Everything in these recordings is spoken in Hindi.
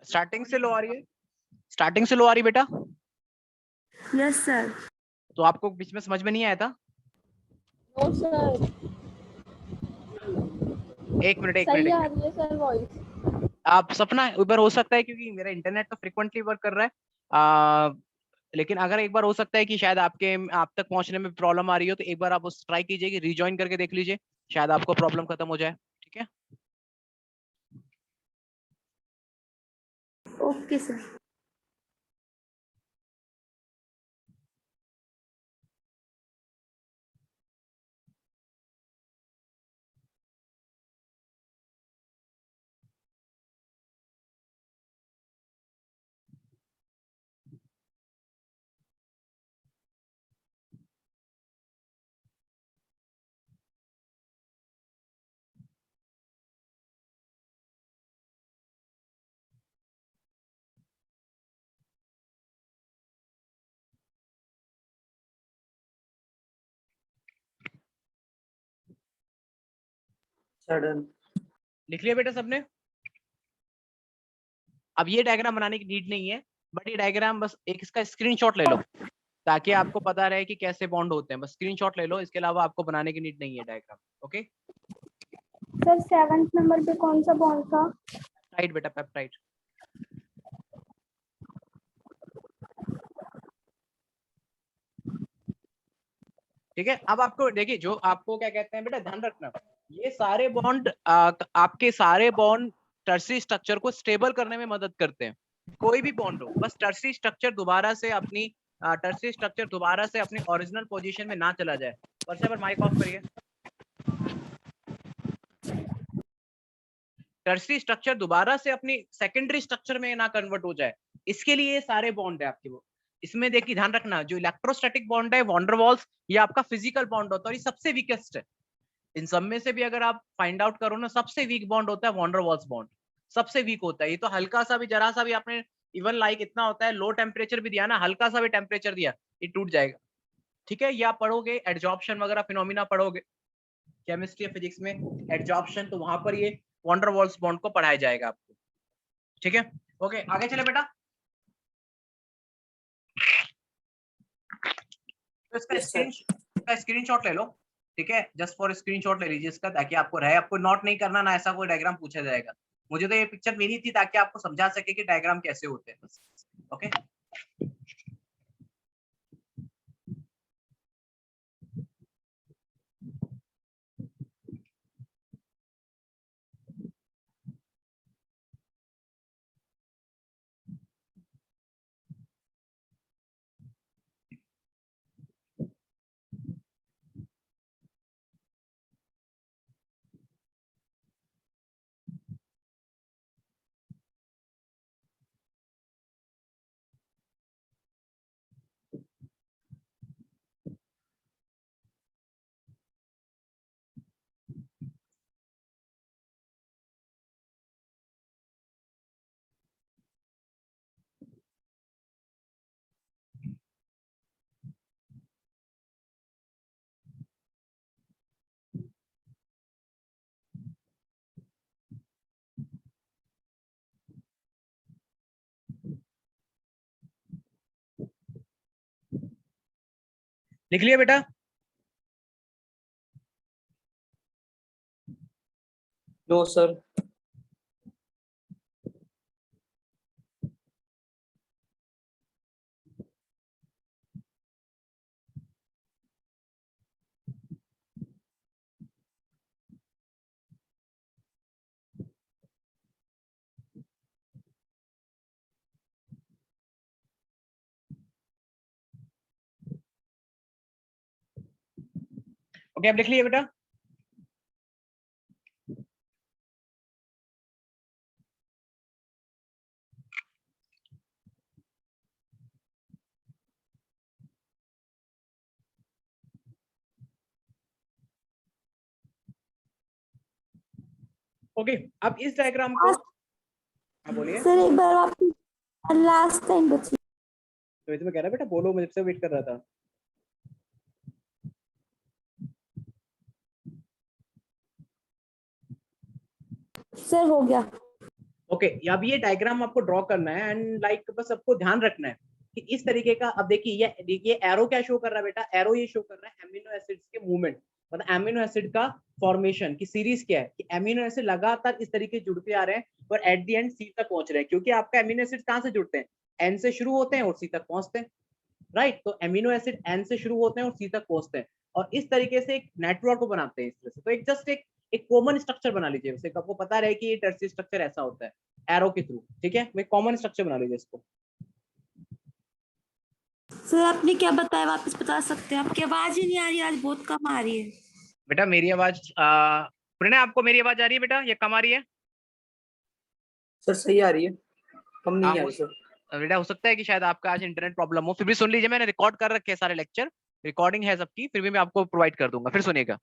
स्टार्टिंग से लो आ रही है, स्टार्टिंग से लो आ रही बेटा? Yes sir. तो आपको बीच में समझ में नहीं आया था? नो सर, एक मिनट एक मिनट सही एक आ मिनट। रही है सर वॉइस। आप सपना एक बार हो सकता है क्योंकि मेरा इंटरनेट तो फ्रिक्वेंटली वर्क कर रहा है, लेकिन अगर एक बार हो सकता है कि शायद आप तक पहुंचने में प्रॉब्लम आ रही हो, तो एक बार आप उस ट्राई कीजिए कि रिजॉइन करके देख लीजिए, शायद आपको प्रॉब्लम खत्म हो जाए। ठीक है, ओके सर। सडन लिख लिया बेटा सबने? अब ये डायग्राम बनाने की नीड नहीं है, बट ये डायग्राम बस एक इसका स्क्रीनशॉट ले लो ताकि आपको पता रहे कि कैसे बॉन्ड होते हैं। बस स्क्रीनशॉट ले लो, इसके अलावा आपको बनाने की नीड नहीं है diagram. Okay, sir 7th number पे कौन सा बॉन्ड था? पेप्टाइड बेटा, पेप्टाइड। ठीक है, अब आपको देखिए, जो आपको क्या कहते हैं बेटा, ध्यान रखना, ये सारे बॉन्ड आपके सारे बॉन्ड टर्सरी स्ट्रक्चर को स्टेबल करने में मदद करते हैं। कोई भी बॉन्ड हो, बस टर्सरी स्ट्रक्चर दोबारा से अपनी ओरिजिनल पोजीशन में ना चला जाए। वर्षा पर माइक ऑफ करिए। टर्सरी स्ट्रक्चर दोबारा से अपनी सेकेंडरी स्ट्रक्चर में ना कन्वर्ट हो जाए, इसके लिए ये सारे बॉन्ड है आपके। वो इसमें देखिए, ध्यान रखना, जो इलेक्ट्रोस्टैटिक बॉन्ड है, वॉन्डरवॉल्स, ये आपका फिजिकल बॉन्ड होता है और ये सबसे वीकेस्ट है। इन सब में से भी अगर आप फाइंड आउट करो ना, सबसे वीक बॉन्ड होता है वॉन्डरवॉल्स बॉन्ड, सबसे वीक होता है। ये तो हल्का सा भी, जरा सा भी आपने इवन लाइक इतना होता है, लो टेम्परेचर भी दिया ना, हल्का सा भी टेम्परेचर दिया, ये टूट जाएगा। ठीक है, ये आप पढ़ोगे एडजॉर्प्शन वगैरह फिनोमिना पढ़ोगे केमिस्ट्री या फिजिक्स में, एडजॉर्प्शन, तो वहां पर ये वॉन्डरवॉल्स बॉन्ड को पढ़ाया जाएगा आपको। ठीक है, ओके, आगे चले बेटा। तो इसका स्क्रीनशॉट ले लो। ठीक है, जस्ट फॉर स्क्रीनशॉट ले लीजिए इसका, ताकि आपको रहे, आपको नोट नहीं करना ना, ऐसा कोई डायग्राम पूछा जाएगा। मुझे तो ये पिक्चर मेरी थी ताकि आपको समझा सके कि डायग्राम कैसे होते हैं बस। ओके, लिख लिया बेटा? No sir. ओके, अब लिख लिया बेटा? ओके, अब इस डायग्राम को, हाँ बोलिए। सर एक बार आप लास्ट टाइम बची। तो इसमें कह रहा बेटा बोलो, मुझे से वेट कर रहा था। सर हो गया। ओके अब ये डायग्राम आपको ड्रॉ करना है एंड लाइक बस आपको ध्यान रखना है कि इस तरीके का। अब देखिए एरो क्या शो कर रहा है बेटा, एरो ये शो कर रहा है एमिनो एसिड्स के मूवमेंट, मतलब एमिनो एसिड का फॉर्मेशन की सीरीज क्या है कि एमिनो एसिड लगातार इस तरीके जुड़ते आ रहे हैं और एट द एंड सी तक पहुंच रहे हैं, क्योंकि आपका एमिनो एसिड कहां से जुड़ते हैं, एन से शुरू होते हैं और सी तक पहुंचते हैं, राइट। तो एमिनो एसिड एन से शुरू होते हैं और सी तक पहुंचते हैं और इस तरीके से एक नेटवर्क को बनाते हैं इस तरह से। तो एक जस्ट एक कॉमन स्ट्रक्चर बना लीजिए उसे, आपको पता रहे कि ये टर्सरी स्ट्रक्चर ऐसा होता है एरो के थ्रू, ठीक है। एक कॉमन स्ट्रक्चर बना लीजिए इसको। सर आपने क्या बताया, वापस बता सकते हैं? आपकी आवाज ही नहीं आ रही, आज बहुत कम आ रही है। बेटा मेरी आवाज प्रणय आपको मेरी आवाज आ रही है बेटा, ये कम आ रही है? सर सही आ रही है, कम नहीं हाँ, आ रही सर। बेटा हो सकता है कि शायद आपका आज इंटरनेट प्रॉब्लम हो, फिर भी सुन लीजिए, मैंने रिकॉर्ड कर रखे हैं सारे लेक्चर, रिकॉर्डिंग है सबकी, फिर भी मैं आपको प्रोवाइड कर दूंगा। फिर सुनिएगा,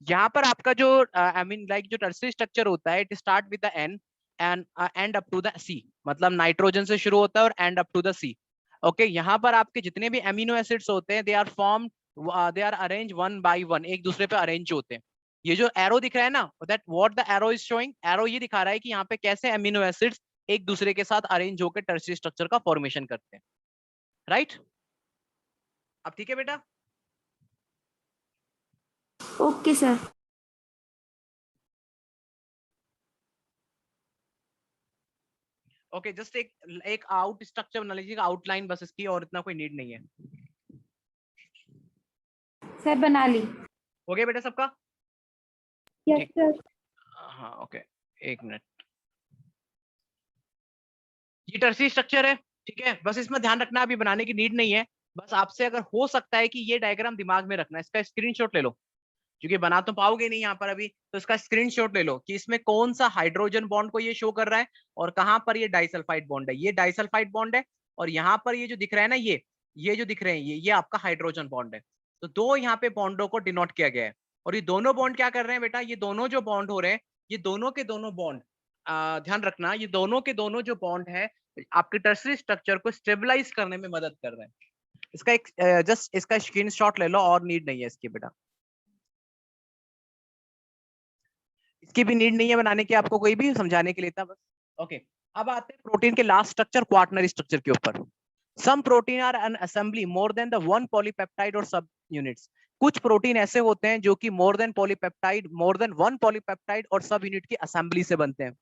यहाँ पर आपका जो आई मीन लाइक जो टर्सरी स्ट्रक्चर होता है, it start with the N and end up to the C, मतलब नाइट्रोजन से शुरू होता है और end up to the C. Okay, यहाँ पर आपके जितने भी एमिनो एसिड्स होते हैं, they are form, they are arrange one by one, एक दूसरे पे अरेंज होते हैं। ये जो एरो दिख रहा है ना, that what the arrow is showing, arrow ये दिखा रहा है कि यहाँ पे कैसे एमिनो एसिड्स एक दूसरे के साथ अरेंज होकर टर्सरी स्ट्रक्चर का फॉर्मेशन करते हैं, राइट। अब ठीक है बेटा? Okay sir. ओके जस्ट एक आउट स्ट्रक्चर बना लीजिएगा, आउटलाइन बस इसकी, और इतना कोई नीड नहीं है। सर बना ली। हो गया बेटा सबका? यस ठीक। सर। हाँ ओके, एक मिनट। ये टर्सरी स्ट्रक्चर है, ठीक है, बस इसमें ध्यान रखना, अभी बनाने की नीड नहीं है। बस आपसे अगर हो सकता है कि ये डायग्राम दिमाग में रखना, इसका स्क्रीनशॉट ले लो, क्योंकि बना तो पाओगे नहीं यहाँ पर अभी, तो इसका स्क्रीनशॉट ले लो कि इसमें कौन सा हाइड्रोजन बॉन्ड को ये शो कर रहा है और कहाँ पर ये डाइसल्फाइड बॉन्ड है। ये डाइसल्फाइड बॉन्ड है और यहाँ पर ये जो दिख रहा है ना, ये जो दिख रहे हैं, ये आपका हाइड्रोजन बॉन्ड है। तो दो यहाँ पे बॉन्डों को डिनोट किया गया है और ये दोनों बॉन्ड क्या कर रहे हैं बेटा, ये दोनों जो बॉन्ड हो रहे हैं, ये दोनों के दोनों बॉन्ड, ध्यान रखना, ये दोनों के दोनों जो बॉन्ड है आपके टर्सरी स्ट्रक्चर को स्टेबलाइज करने में मदद कर रहे हैं। इसका एक जस्ट इसका स्क्रीनशॉट ले लो, और नीड नहीं है इसकी बेटा, इसकी भी नीड नहीं है बनाने की, आपको कोई भी समझाने के लिए था बस। ओके, अब आते हैं प्रोटीन के लास्ट स्ट्रक्चर, क्वाटरनरी स्ट्रक्चर के ऊपर। Some protein are an assembly more than the one polypeptide और सब यूनिट्स। कुछ प्रोटीन ऐसे होते हैं जो कि मोर देन वन पॉलीपेप्टाइड और सब यूनिट की असेंबली से बनते हैं।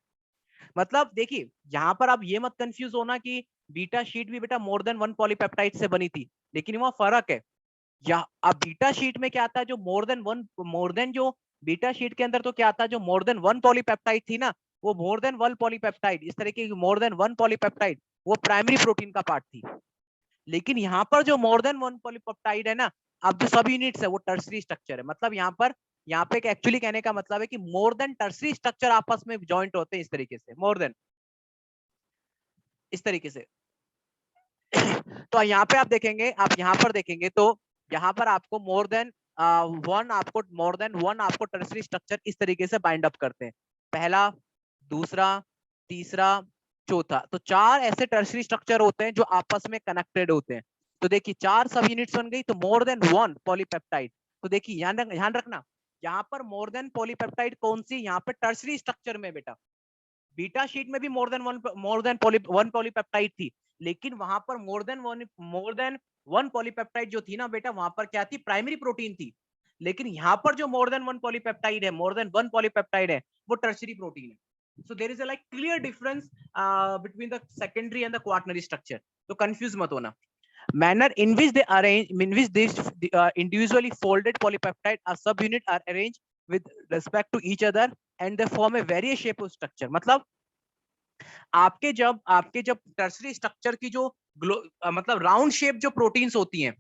मतलब देखिए, यहाँ पर आप ये मत कंफ्यूज होना कि बीटा शीट भी बेटा मोर देन वन पॉलीपेप्टाइड से बनी थी, लेकिन वहाँ फर्क है। या अब बीटा शीट में क्या आता है, जो मोर देन जो बीटा शीट के अंदर तो क्या आता है, जो मोर देन वन पॉलीपेप्टाइड थी ना, वो मोर देन वन पॉलीपेप्टाइड, इस तरह की मोर देन वन पॉलीपेप्टाइड, वो प्राइमरी प्रोटीन का पार्ट थी। लेकिन यहाँ पर जो मोर देन वन पॉलीपेप्टाइड है ना, अब जो सब यूनिट्स है वो टर्सरी स्ट्रक्चर है। मतलब यहाँ पे एक्चुअली कहने का मतलब है कि मोर देन टर्सरी स्ट्रक्चर आपस में ज्वाइंट होते हैं इस तरीके से, मोर देन इस तरीके से। तो यहाँ पे आप देखेंगे, आप यहाँ पर देखेंगे तो यहाँ पर आपको मोर देन वन आपको टर्सरी स्ट्रक्चर इस तरीके से बाइंड अप करते हैं, पहला, दूसरा, तीसरा, चौथा। तो चार ऐसे टर्सरी स्ट्रक्चर होते हैं जो आपस में कनेक्टेड होते हैं। तो देखिए 4 सब यूनिट्स बन गई, तो मोर देन वन पॉलीपेप्टाइड। तो देखिए ध्यान रखना, यहाँ पर मोर देन पॉलीपेप्टाइड कौन सी, यहाँ पे टर्सरी स्ट्रक्चर में बेटा। बीटा शीट में भी मोर देन वन पॉलीपेप्टाइड थी, लेकिन वहां पर मोर देन वन पॉलीपेप्टाइड जो थी ना बेटा, वहां पर क्या थी, प्राइमरी प्रोटीन थी। लेकिन यहाँ पर जो मोर देन वन पॉलीपेप्टाइड है, मोर देन वन पॉलीपेप्टाइड है, वो टर्सरी प्रोटीन है। So there is a like clear difference between the secondary and the quaternary structure. तो कंफ्यूज मत होना। Manner in which they arrange, in which these individually folded polypeptide or subunit are arranged with respect to each other and they form a various shape of structure। मतलब आपके जब टर्सरी स्ट्रक्चर की जो मतलब राउंड शेप जो प्रोटीन्स होती हैं,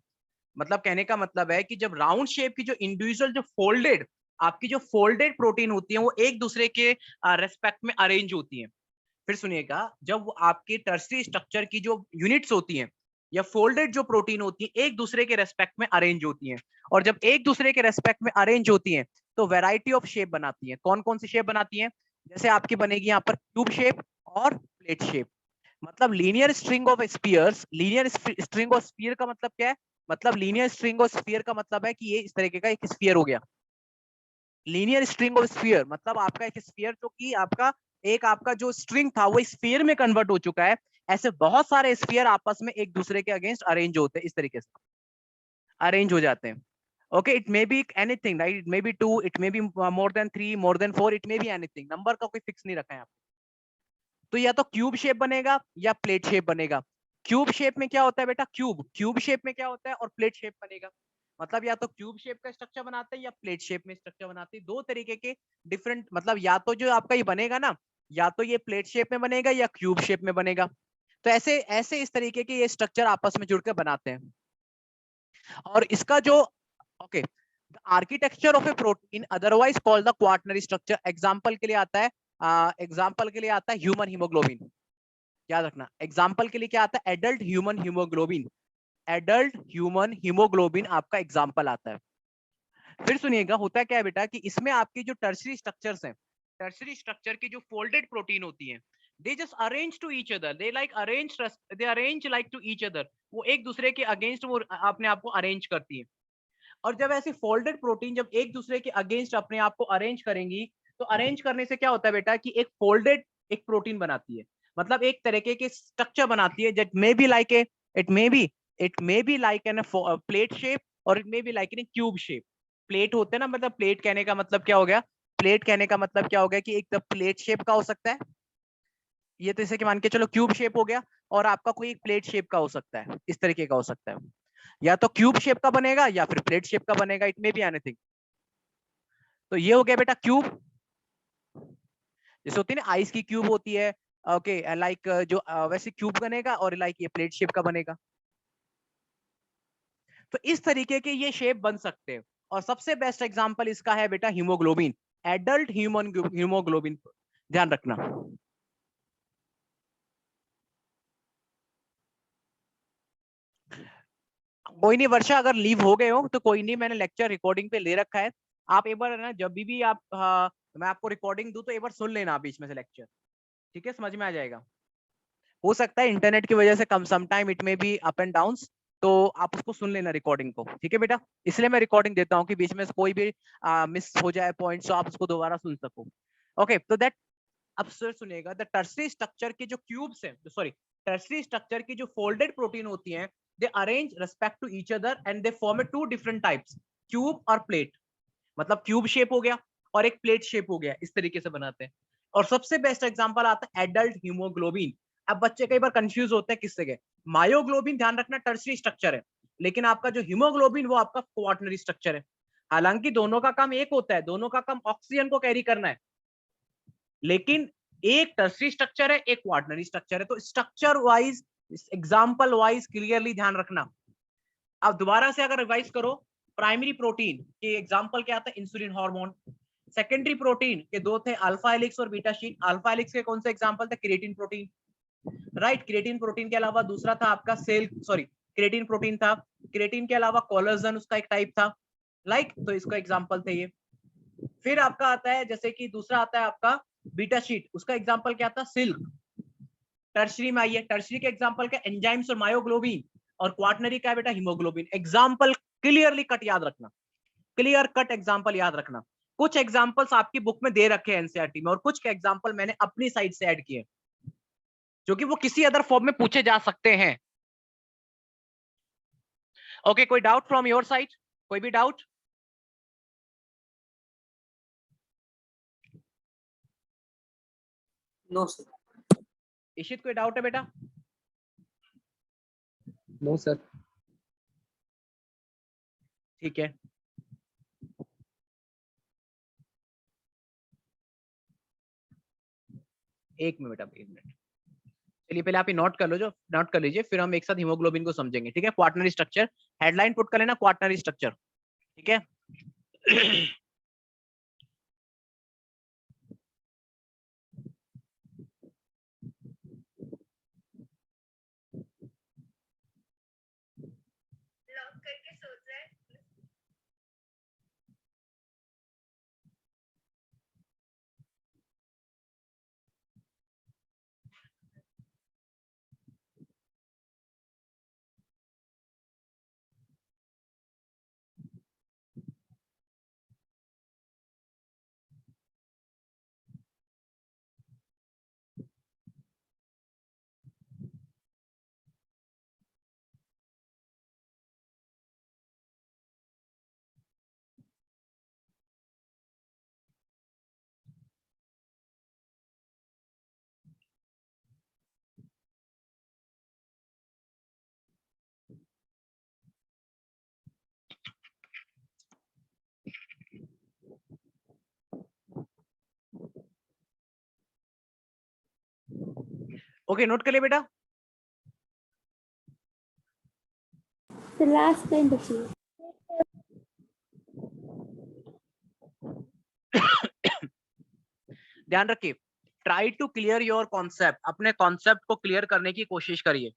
मतलब कहने का मतलब है कि जब राउंड शेप की जो इंडिविजुअल जो फोल्डेड प्रोटीन होती है, वो एक दूसरे के रेस्पेक्ट में अरेंज होती हैं। फिर सुनिएगा, जब आपके टर्सरी स्ट्रक्चर की जो यूनिट्स होती हैं या फोल्डेड जो प्रोटीन होती है, एक दूसरे के रेस्पेक्ट में अरेंज होती हैं, और जब एक दूसरे के रेस्पेक्ट में अरेंज होती हैं तो वैरायटी ऑफ शेप बनाती हैं। कौन कौन सी शेप बनाती हैं? जैसे आपकी बनेगी यहाँ पर क्यूब शेप और प्लेट शेप। मतलब linear string of spheres, linear string of sphere का मतलब क्या है, मतलब लीनियर स्ट्रिंग ऑफ स्फीयर का मतलब है कि ये इस तरीके का एक स्फीयर हो गया। लीनियर स्ट्रिंग ऑफ स्फीयर मतलब आपका एक स्फीयर जो कि आपका एक आपका जो स्ट्रिंग था वो स्फीयर में कन्वर्ट हो चुका है। ऐसे बहुत सारे स्फीयर आपस में एक दूसरे के अगेंस्ट अरेंज होते हैं, इस तरीके से अरेंज हो जाते हैं। Okay, it may be anything, right? It may B 2, it may be more than 3, more than 4, it may be anything. Number का कोई फिक्स नहीं रखा है आप। तो या तो क्यूब शेप बनेगा या प्लेट शेप बनेगा। क्यूब शेप में क्या होता है बेटा? क्यूब शेप में क्या होता है और प्लेट शेप बनेगा। मतलब या तो क्यूब शेप का स्ट्रक्चर बनाते हैं या प्लेट शेप में स्ट्रक्चर बनाते हैं। दो तरीके के डिफरेंट, मतलब या तो जो आपका ये बनेगा ना, या तो ये प्लेट शेप में बनेगा या क्यूब शेप में बनेगा। तो ऐसे ऐसे इस तरीके के ये स्ट्रक्चर आपस में जुड़कर बनाते हैं। और इसका जो okay, architecture of A protein otherwise called the quaternary structure. Example के लिए आता है ह्यूमन हीमोग्लोबिन। याद रखना, एग्जाम्पल के लिए क्या आता है? Adult human haemoglobin. Adult human haemoglobin आपका एग्जाम्पल आता है। फिर सुनिएगा, होता है क्या है बेटा कि इसमें आपकी जो टर्शरी स्ट्रक्चर्स हैं, टर्शरी स्ट्रक्चर की जो फोल्डेड प्रोटीन होती हैं, they just arrange to each other, they arrange like to each other. वो एक दूसरे के अगेंस्ट वो अपने आप को अरेंज करती है। और जब ऐसी फोल्डेड प्रोटीन जब एक दूसरे के अगेंस्ट अपने आप को अरेंज करेंगी, तो अरेंज करने से क्या होता है बेटा कि एक फोल्डेड एक प्रोटीन बनाती है। मतलब एक तरीके के स्ट्रक्चर बनाती है, that may be like a it may be like an plate shape, और it may be like in cube shape. Plate होते हैं ना, मतलब प्लेट कहने का मतलब क्या हो गया? प्लेट कहने का मतलब क्या हो गया कि एक तो प्लेट शेप का हो सकता है, ये तो जैसे कि मान के चलो क्यूब शेप हो गया, और आपका कोई एक प्लेट शेप का हो सकता है, इस तरीके का हो सकता है। या तो क्यूब शेप का बनेगा या फिर प्लेट शेप का बनेगा, इट मे बी एनीथिंग। तो ये हो गया बेटा क्यूब। जैसे होती है ना आइस की क्यूब होती है, ओके, लाइक जो वैसे क्यूब बनेगा, और लाइक ये प्लेट शेप का बनेगा। तो इस तरीके के ये शेप बन सकते हैं। और सबसे बेस्ट एग्जांपल इसका है बेटा हीमोग्लोबिन, एडल्ट ह्यूमन हीमोग्लोबिन। ध्यान रखना। कोई नहीं वर्षा, अगर लीव हो गए हो तो कोई नहीं, मैंने लेक्चर रिकॉर्डिंग पे ले रखा है। आप एक बार ना जब भी आप मैं आपको रिकॉर्डिंग दूं तो एक बार सुन लेना बीच में से लेक्चर, ठीक है? समझ में आ जाएगा। हो सकता है इंटरनेट की वजह से कम सम टाइम इट में भी अप एंड डाउन्स, तो आप उसको सुन लेना रिकॉर्डिंग को, ठीक है बेटा? इसलिए मैं रिकॉर्डिंग देता हूँ कि बीच में से कोई भी मिस हो जाए पॉइंट, तो आप उसको दोबारा सुन सको। ओके, तो दैट, अब सर सुनिएगा, द टर्सरी स्ट्रक्चर के जो क्यूब्स हैं, सॉरी, टर्सरी स्ट्रक्चर की जो फोल्डेड प्रोटीन होती हैं, they arrange respect to each other and they form two different types, cube और प्लेट। मतलब क्यूब शेप हो गया और एक प्लेट शेप हो गया, इस तरीके से बनाते हैं। और सबसे बेस्ट एग्जांपल आता है एडल्ट हीमोग्लोबिन। अब बच्चे कई बार कंफ्यूज होते हैं किससे गए। मायोग्लोबिन ध्यान रखना टर्सरी स्ट्रक्चर है, लेकिन आपका जो हीमोग्लोबिन वो आपका क्वाटरनरी स्ट्रक्चर है। हालांकि दोनों का काम एक होता है, दोनों का काम ऑक्सीजन को कैरी करना है, लेकिन एक टर्सरी स्ट्रक्चर है, एक क्वाटरनरी स्ट्रक्चर है। तो structure wise, example wise clearly ध्यान रखना। अब दोबारा से अगर रिवाइज करो, प्राइमरी प्रोटीन के एग्जांपल क्या आता है? Insulin hormone. सेकेंडरी प्रोटीन के दो थे, अल्फा हेलिक्स और बीटा शीट। अल्फा हेलिक्स के कौन से एग्जांपल थे? Creatine protein, right? Creatine protein के अलावा दूसरा था आपका क्रिएटिन प्रोटीन था। क्रिएटिन के अलावा कोलेजन उसका एक टाइप था, लाइक, तो इसका एग्जांपल थे ये। फिर आपका आता है जैसे कि दूसरा आता है आपका बीटा शीट, उसका एग्जांपल क्या था? सिल्क। टर्शरी में आइए, टर्शरी के एग्जांपल क्या? एंजाइम्स और मायोग्लोबिन। और क्वाटरनरी का है बेटा हीमोग्लोबिन। एग्जांपल क्लियरली कट याद रखना, क्लियर कट एग्जांपल याद रखना। कुछ एग्जांपल्स आपकी बुक में दे रखे हैं एनसीईआरटी में, और कुछ के एग्जांपल मैंने अपनी साइड से ऐड किए, जो कि वो किसी अदर फॉर्म में पूछे जा सकते हैं। ओके, कोई डाउट फ्रॉम योर साइड? कोई भी डाउट? No sir. इशित, कोई डाउट है बेटा? No sir. ठीक है, एक मिनट, अब एक मिनट। चलिए पहले आप ये नोट कर लो, जो नोट कर लीजिए, फिर हम एक साथ हीमोग्लोबिन को समझेंगे, ठीक है? क्वाटरनरी स्ट्रक्चर, हेडलाइन पुट कर लेना, क्वाटरनरी स्ट्रक्चर, ठीक है? ओके, नोट कर लिया बेटा। लास्ट टाइम बची। ध्यान रखिए, try to clear your concept, अपने कॉन्सेप्ट को क्लियर करने की कोशिश करिए।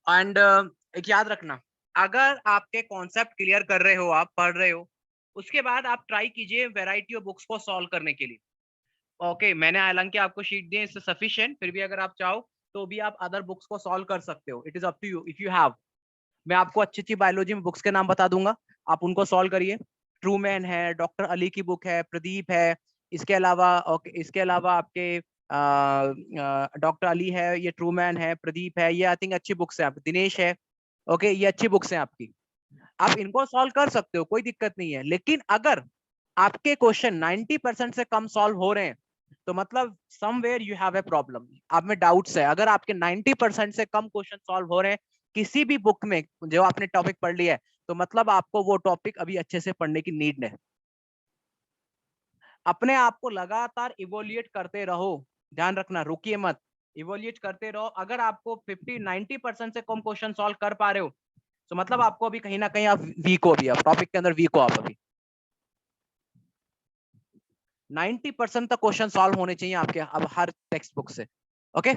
एंड एक याद रखना, अगर आपके कॉन्सेप्ट क्लियर कर रहे हो, आप पढ़ रहे हो, उसके बाद आप ट्राई कीजिए वैरायटी ऑफ बुक्स को सॉल्व करने के लिए। ओके, मैंने हालांकि आपको शीट दी है, इससे सफिशिएंट, फिर भी अगर आप चाहो तो भी आप अदर बुक्स को सॉल्व कर सकते हो। It is up to you if you have. मैं आपको अच्छी अच्छी बायोलॉजी में बुक्स के नाम बता दूंगा, आप उनको सॉल्व करिए। ट्रूमैन है, डॉक्टर अली की बुक है, प्रदीप है, इसके अलावा इसके अलावा आपके डॉक्टर अली है, ये ट्रूमैन है, प्रदीप है, ये आई थिंक अच्छी बुक्स है। आप दिनेश है, ओके, ये अच्छी बुक्स हैं आपकी, आप इनको सॉल्व कर सकते हो, कोई दिक्कत नहीं है। लेकिन अगर आपके क्वेश्चन 90% से कम सॉल्व हो रहे हैं तो मतलब somewhere you have a problem, आप में डाउट्स है। अगर आपके 90% से कम क्वेश्चन सॉल्व हो रहे हैं किसी भी बुक में जो आपने टॉपिक पढ़ लिया है, तो मतलब आपको वो टॉपिक अभी अच्छे से पढ़ने की नीड है। अपने आप को लगातार इवोल्यूएट करते रहो, ध्यान रखना, रुकिए मत, इवोल्यूएट करते रहो। अगर आपको 50-90% से कम क्वेश्चन सॉल्व कर पा रहे हो तो मतलब आपको अभी कहीं ना कहीं आप वीक हो, अभी आप टॉपिक के अंदर वीक हो। आप अभी 90% तक क्वेश्चन सॉल्व होने चाहिए आपके अब हर टेक्स्ट बुक से। ओके,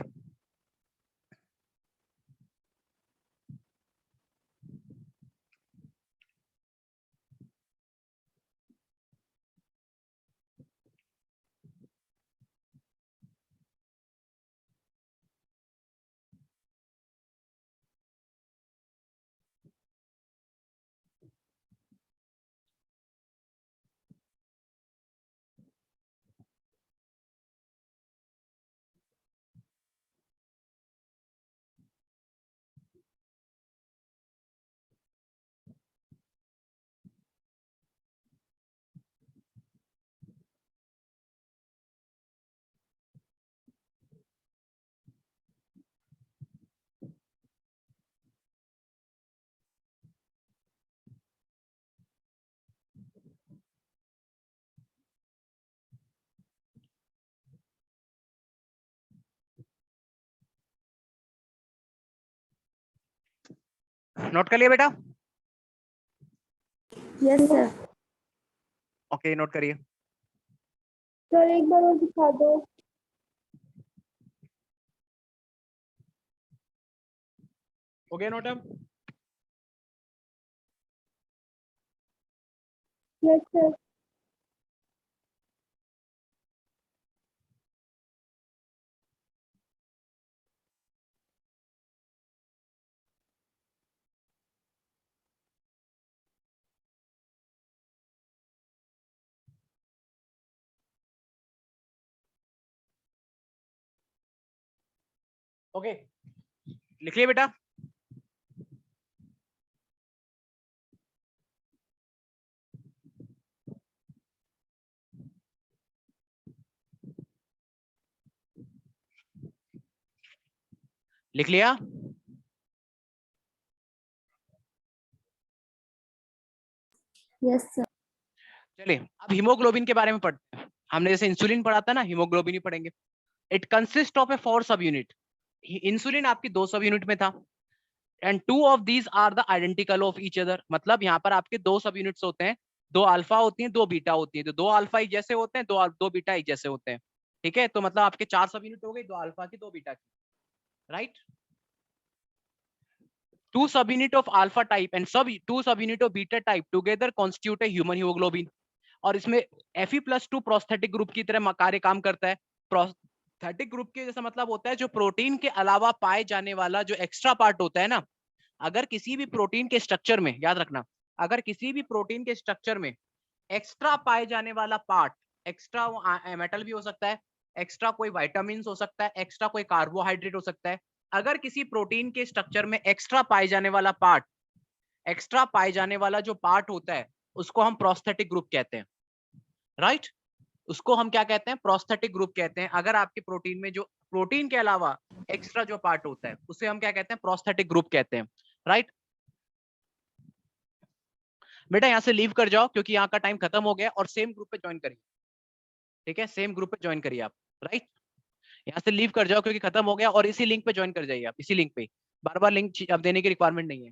नोट कर लिया बेटा? Yes sir. ओके, नोट करिए। सर एक बार और दिखा दो। हो गया नोट अब? Yes sir. ओके, लिख लिया बेटा? लिख लिया? Yes sir. चलिए अब हीमोग्लोबिन के बारे में पढ़ते हैं। हमने जैसे इंसुलिन पढ़ा था ना, हीमोग्लोबिन ही पढ़ेंगे। इट कंसिस्ट ऑफ ए 4 सब यूनिट। इंसुलिन आपकी 2 सब यूनिट में था, and 2 of these are the identical of each other. मतलब यहाँ पर आपके 2 सब यूनिट्स होते हैं, 2 अल्फा होती हैं, 2 बीटा होती है। तो 2 अल्फा एक जैसे होते हैं, 2 बीटा एक जैसे होते हैं। ठीक है, तो मतलब आपके 4 सब यूनिट हो गई, 2 अल्फा की, 2 बीटा की, राइट। 2 सब unit of alpha type and 2 सब unit of beta type together constitute a human haemoglobin. और इसमें Fe+2 प्रोस्थेटिक ग्रुप की तरह कार्य काम करता है। प्रोस्थेटिक ग्रुप के जैसा मतलब होता है जो प्रोटीन के अलावा पाए जाने वाला जो एक्स्ट्रा पार्ट होता है ना। अगर किसी भी प्रोटीन के स्ट्रक्चर में, याद रखना, अगर किसी भी प्रोटीन के स्ट्रक्चर में एक्स्ट्रा पाए जाने वाला पार्ट, एक्स्ट्रा मेटल भी हो सकता है, एक्स्ट्रा कोई वाइटामिन हो सकता है, एक्स्ट्रा कोई कार्बोहाइड्रेट हो सकता है। अगर किसी प्रोटीन के स्ट्रक्चर में एक्स्ट्रा पाए जाने वाला पार्ट, एक्स्ट्रा पाए जाने वाला जो पार्ट होता है, उसको हम प्रोस्थेटिक ग्रुप कहते हैं, राइट। उसको हम क्या कहते हैं? प्रोस्थेटिक ग्रुप कहते हैं। अगर आपके प्रोटीन में जो प्रोटीन के अलावा एक्स्ट्रा जो पार्ट होता है उसे हम क्या कहते हैं? प्रोस्थेटिक ग्रुप कहते हैं, राइट। बेटा यहाँ से लीव कर जाओ क्योंकि यहाँ का टाइम खत्म हो गया, और सेम ग्रुप पे ज्वाइन करिए। ठीक है, सेम ग्रुप पे ज्वाइन करिए आप, राइट। यहाँ से लीव कर जाओ क्योंकि खत्म हो गया, और इसी लिंक पे ज्वाइन कर जाइए आप, इसी लिंक पे, बार बार लिंक अब देने की रिक्वायरमेंट नहीं है।